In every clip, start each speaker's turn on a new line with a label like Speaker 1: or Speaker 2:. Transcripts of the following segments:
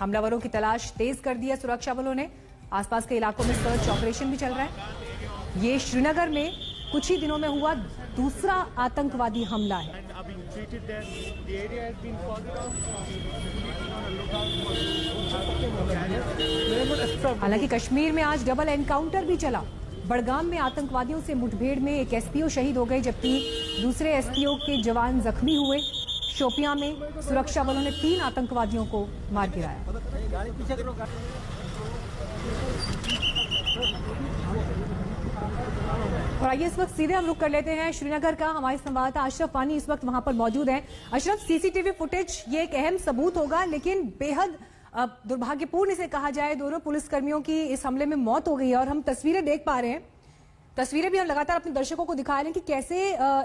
Speaker 1: हमलावरों की तलाश तेज कर दी है सुरक्षा बलों ने। आसपास के इलाकों में सर्च ऑपरेशन भी चल रहा है। ये श्रीनगर में कुछ ही दिनों में हुआ दूसरा आतंकवादी हमला है। हालांकि कश्मीर में आज डबल एनकाउंटर भी चला। बड़गाम में आतंकवादियों से मुठभेड़ में एक एसपीओ शहीद हो गए, जबकि दूसरे एसपीओ के जवान जख्मी हुए। शोपियां में सुरक्षा बलों ने 3 आतंकवादियों को मार गिराया। और आइए इस वक्त सीधे हम रुख कर लेते हैं श्रीनगर का। हमारे संवाददाता अशरफ वानी इस वक्त वहां पर मौजूद हैं। अशरफ, सीसीटीवी फुटेज ये एक अहम सबूत होगा, लेकिन बेहद दुर्भाग्यपूर्ण इसे कहा जाए, दोनों पुलिसकर्मियों की इस हमले में मौत हो गई है। और हम तस्वीरें देख पा रहे हैं, तस्वीरें भी हम लगातार अपने दर्शकों को दिखा रहे हैं कि कैसे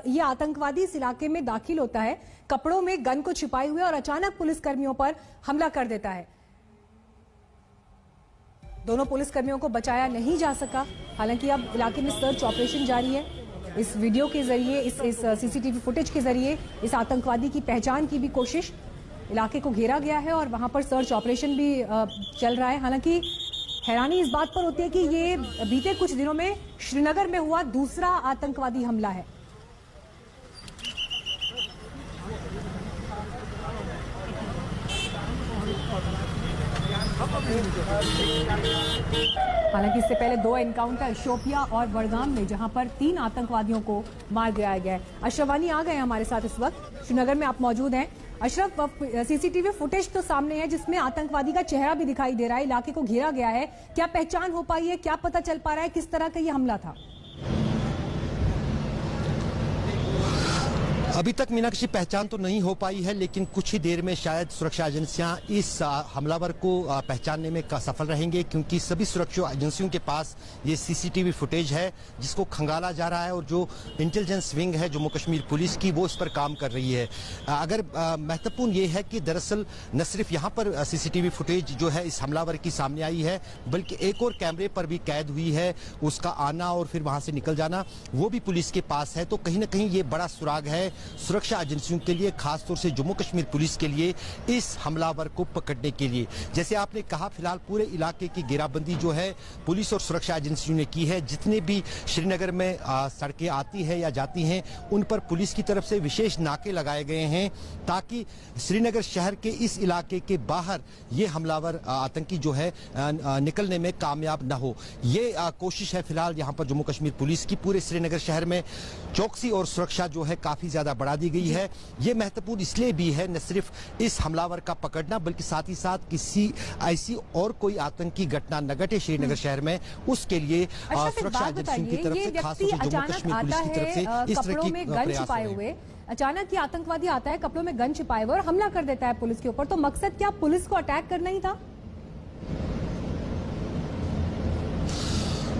Speaker 1: ये आतंकवादी इस इलाके में दाखिल होता है, कपड़ों में गन को छिपाए हुए, और अचानक पुलिसकर्मियों पर हमला कर देता है। दोनों पुलिसकर्मियों को बचाया नहीं जा सका। हालांकि अब इलाके में सर्च ऑपरेशन जारी है। इस वीडियो के जरिए, इस सीसीटीवी फुटेज के जरिए इस आतंकवादी की पहचान की भी कोशिश। इलाके को घेरा गया है और वहां पर सर्च ऑपरेशन भी चल रहा है। हालांकि हैरानी इस बात पर होती है कि ये बीते कुछ दिनों में श्रीनगर में हुआ दूसरा आतंकवादी हमला है। हालांकि इससे पहले 2 एनकाउंटर शोपिया और बड़गाम में, जहां पर 3 आतंकवादियों को मार गिराया गया है। अशरफ वानी आ गए हमारे साथ इस वक्त, श्रीनगर में आप मौजूद हैं। अशरफ, सीसीटीवी फुटेज तो सामने है जिसमें आतंकवादी का चेहरा भी दिखाई दे रहा है, इलाके को घेरा गया है। क्या पहचान हो पाई है, क्या पता चल पा रहा है किस तरह का ये हमला था?
Speaker 2: अभी तक मीनाक्षी पहचान तो नहीं हो पाई है, लेकिन कुछ ही देर में शायद सुरक्षा एजेंसियां इस हमलावर को पहचानने में सफल रहेंगे, क्योंकि सभी सुरक्षा एजेंसियों के पास ये सीसीटीवी फुटेज है जिसको खंगाला जा रहा है, और जो इंटेलिजेंस विंग है जम्मू कश्मीर पुलिस की, वो इस पर काम कर रही है। अगर महत्वपूर्ण ये है कि दरअसल न सिर्फ यहाँ पर सीसीटीवी फुटेज जो है इस हमलावर की सामने आई है, बल्कि एक और कैमरे पर भी कैद हुई है, उसका आना और फिर वहां से निकल जाना, वो भी पुलिस के पास है। तो कहीं ना कहीं ये बड़ा सुराग है सुरक्षा एजेंसियों के लिए, खासतौर से जम्मू कश्मीर पुलिस के लिए, इस हमलावर को पकड़ने के लिए। जैसे आपने कहा, फिलहाल पूरे इलाके की घेराबंदी जो है पुलिस और सुरक्षा एजेंसियों ने की है। जितने भी श्रीनगर में सड़कें आती है या जाती हैं, उन पर पुलिस की तरफ से विशेष नाके लगाए गए हैं, ताकि श्रीनगर शहर के इस इलाके के बाहर ये हमलावर आतंकी जो है निकलने में कामयाब न हो। ये कोशिश है फिलहाल यहाँ पर जम्मू कश्मीर पुलिस की। पूरे श्रीनगर शहर में चौकसी और सुरक्षा जो है काफी ज्यादा बढ़ा दी गई है। ये महत्वपूर्ण इसलिए भी है, न सिर्फ इस हमलावर का पकड़ना, बल्कि साथ ही साथ किसी ऐसी और कोई आतंकी घटना न घटे श्रीनगर शहर में, उसके लिए सुरक्षा एजेंसियों की तरफ से, खासतौर से जम्मू कश्मीर पुलिस की तरफ से इस तरह की प्रयास हुए।
Speaker 1: अचानक ही आतंकवादी आता है कपड़ों में गन छिपाए हुए और हमला कर देता है पुलिस के ऊपर। तो मकसद क्या पुलिस को अटैक करना ही था?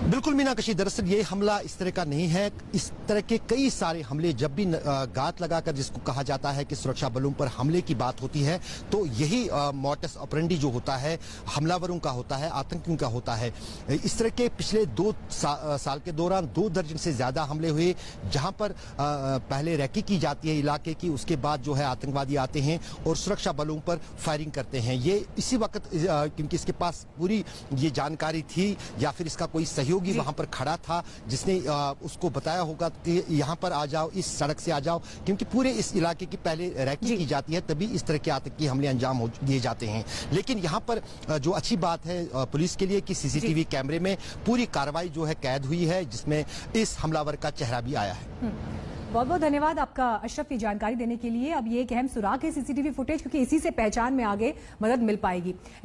Speaker 2: बिल्कुल मीनाक्षी, दरअसल ये हमला इस तरह का नहीं है। इस तरह के कई सारे हमले, जब भी गात लगाकर जिसको कहा जाता है कि सुरक्षा बलों पर हमले की बात होती है, तो यही मोटस ऑपरेंडी जो होता है हमलावरों का होता है, आतंकियों का होता है। इस तरह के पिछले 2 साल के दौरान 2 दर्जन से ज्यादा हमले हुए, जहां पर पहले रैकी की जाती है इलाके की, उसके बाद जो है आतंकवादी आते हैं और सुरक्षा बलों पर फायरिंग करते हैं। ये इसी वक्त, क्योंकि इसके पास पूरी ये जानकारी थी या फिर इसका कोई सहयोग वहां पर खड़ा था जिसने उसको बताया होगा कि यहां पर आ जाओ, इस सड़क से आ जाओ, क्योंकि पूरे इस इलाके की पहले रैकी की जाती है, तभी इस तरह के आतंकी हमले अंजाम दिए जाते हैं। लेकिन यहां पर जो अच्छी बात है पुलिस के लिए कि सीसीटीवी कैमरे में पूरी कार्रवाई जो है कैद हुई है, जिसमें इस हमलावर का चेहरा भी आया है।
Speaker 1: बहुत बहुत धन्यवाद आपका अशरफ, की जानकारी देने के लिए। अब ये एक अहम सुराग है सीसीटीवी फुटेज, क्योंकि इसी से पहचान में आगे मदद मिल पाएगी।